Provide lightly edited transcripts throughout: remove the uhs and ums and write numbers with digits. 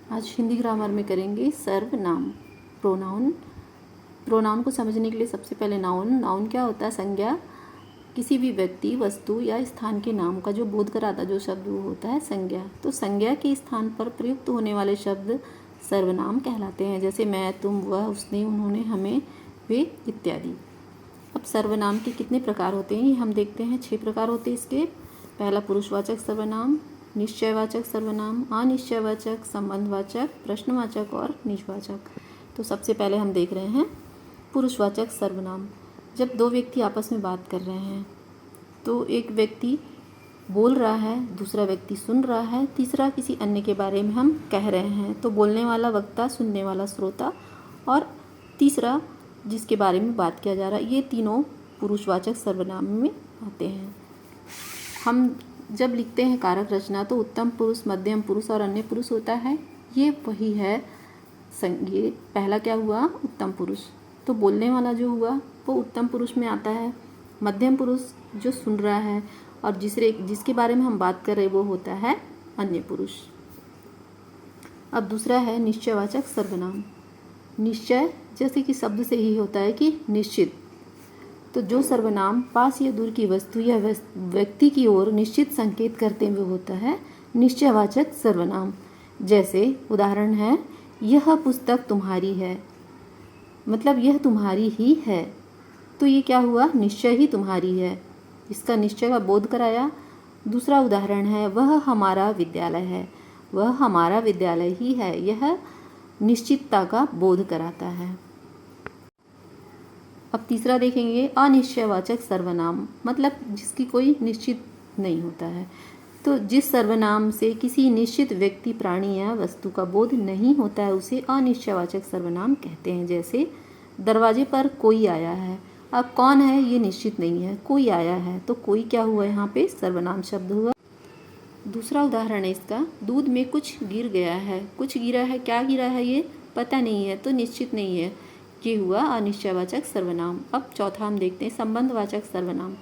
आज हिंदी ग्रामर में करेंगे सर्वनाम, प्रोनाउन। प्रोनाउन को समझने के लिए सबसे पहले नाउन क्या होता है? संज्ञा। किसी भी व्यक्ति, वस्तु या स्थान के नाम का जो बोध कराता जो शब्द वो होता है संज्ञा। तो संज्ञा के स्थान पर प्रयुक्त होने वाले शब्द सर्वनाम कहलाते हैं, जैसे मैं, तुम, वह, उसने, उन्होंने, हमें, वे इत्यादि। अब सर्वनाम के कितने प्रकार होते हैं ये हम देखते हैं। 6 प्रकार होते हैं इसके। पहला पुरुषवाचक सर्वनाम, निश्चयवाचक सर्वनाम, अनिश्चयवाचक, संबंधवाचक, प्रश्नवाचक और निजवाचक। तो सबसे पहले हम देख रहे हैं पुरुषवाचक सर्वनाम। जब दो व्यक्ति आपस में बात कर रहे हैं तो एक व्यक्ति बोल रहा है, दूसरा व्यक्ति सुन रहा है, तीसरा किसी अन्य के बारे में हम कह रहे हैं। तो बोलने वाला वक्ता, सुनने वाला श्रोता और तीसरा जिसके बारे में बात किया जा रहा है, ये तीनों पुरुषवाचक सर्वनाम में आते हैं। हम जब लिखते हैं कारक रचना तो उत्तम पुरुष, मध्यम पुरुष और अन्य पुरुष होता है। ये वही है ये पहला क्या हुआ? उत्तम पुरुष। तो बोलने वाला जो हुआ वो उत्तम पुरुष में आता है। मध्यम पुरुष जो सुन रहा है और जिसके बारे में हम बात कर रहे हैं वो होता है अन्य पुरुष। अब दूसरा है निश्चयवाचक सर्वनाम। निश्चय जैसे कि शब्द से ही होता है कि निश्चित। तो जो सर्वनाम पास या दूर की वस्तु या व्यक्ति की ओर निश्चित संकेत करते हुए होता है निश्चयवाचक सर्वनाम। जैसे उदाहरण है, यह पुस्तक तुम्हारी है, मतलब यह तुम्हारी ही है। तो ये क्या हुआ? निश्चय ही तुम्हारी है, इसका निश्चय का बोध कराया। दूसरा उदाहरण है, वह हमारा विद्यालय है, वह हमारा विद्यालय ही है, यह निश्चितता का बोध कराता है। अब तीसरा देखेंगे अनिश्चयवाचक सर्वनाम, मतलब जिसकी कोई निश्चित नहीं होता है। तो जिस सर्वनाम से किसी निश्चित व्यक्ति, प्राणी या वस्तु का बोध नहीं होता है उसे अनिश्चयवाचक सर्वनाम कहते हैं। जैसे दरवाजे पर कोई आया है। अब कौन है ये निश्चित नहीं है, कोई आया है, तो कोई क्या हुआ? यहाँ पे सर्वनाम शब्द हुआ। दूसरा उदाहरण है इसका, दूध में कुछ गिर गया है। कुछ गिरा है, क्या गिरा है ये पता नहीं है, तो निश्चित नहीं है, ये हुआ अनिश्चयवाचक सर्वनाम। अब चौथा हम देखते हैं संबंधवाचक सर्वनाम।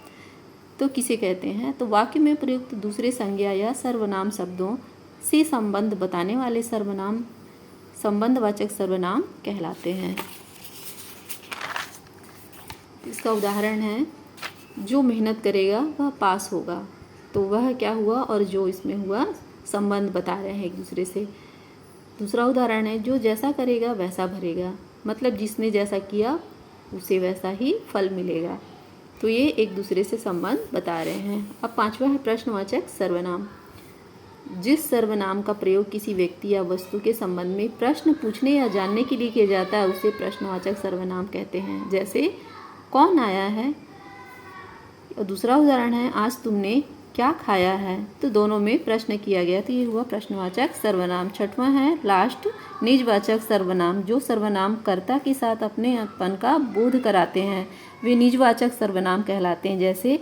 तो किसे कहते हैं? तो वाक्य में प्रयुक्त दूसरे संज्ञा या सर्वनाम शब्दों से संबंध बताने वाले सर्वनाम संबंधवाचक सर्वनाम कहलाते हैं। इसका उदाहरण है, जो मेहनत करेगा वह पास होगा। तो वह क्या हुआ और जो इसमें हुआ संबंध बता रहे हैं एक दूसरे से। दूसरा उदाहरण है, जो जैसा करेगा वैसा भरेगा, मतलब जिसने जैसा किया उसे वैसा ही फल मिलेगा। तो ये एक दूसरे से संबंध बता रहे हैं। अब पांचवा है प्रश्नवाचक सर्वनाम। जिस सर्वनाम का प्रयोग किसी व्यक्ति या वस्तु के संबंध में प्रश्न पूछने या जानने के लिए किया जाता है उसे प्रश्नवाचक सर्वनाम कहते हैं। जैसे कौन आया है? और दूसरा उदाहरण है, आज तुमने क्या खाया है? तो दोनों में प्रश्न किया गया, तो ये हुआ प्रश्नवाचक सर्वनाम। छठवां है लास्ट निजवाचक सर्वनाम। जो सर्वनाम कर्ता के साथ अपनेपन का बोध कराते हैं वे निजवाचक सर्वनाम कहलाते हैं। जैसे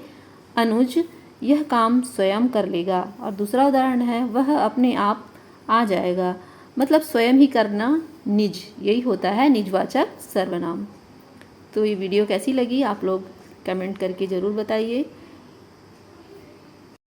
अनुज यह काम स्वयं कर लेगा। और दूसरा उदाहरण है, वह अपने आप आ जाएगा, मतलब स्वयं ही करना निज, यही होता है निजवाचक सर्वनाम। तो ये वीडियो कैसी लगी आप लोग कमेंट करके ज़रूर बताइए।